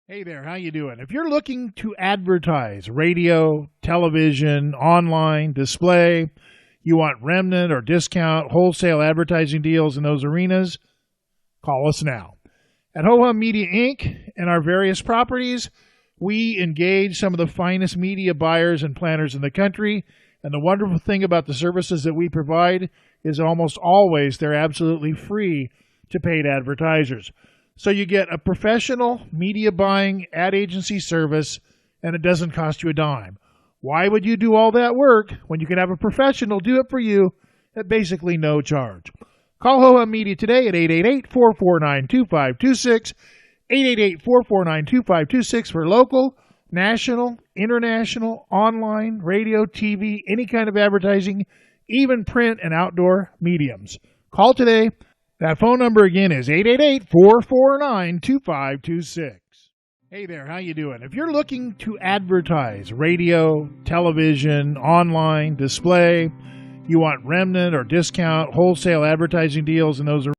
Hey there, how you doing? If you're looking to advertise radio, television, online, display, you want remnant or discount wholesale advertising deals in those arenas, call us now. At Ho-Hum Media Inc. and our various properties, we engage some of the finest media buyers and planners in the country, and the wonderful thing about the services that we provide is almost always they're absolutely free to paid advertisers. So you get a professional media buying ad agency service, and it doesn't cost you a dime. Why would you do all that work when you can have a professional do it for you at basically no charge? Call Ho-Hum Media today at 888-449-2526, 888-449-2526 for local, national, international, online, radio, TV, any kind of advertising, even print and outdoor mediums. Call today. That phone number again is 888-449-2526. Hey there, how you doing? If you're looking to advertise radio, television, online, display, you want remnant or discount wholesale advertising deals in those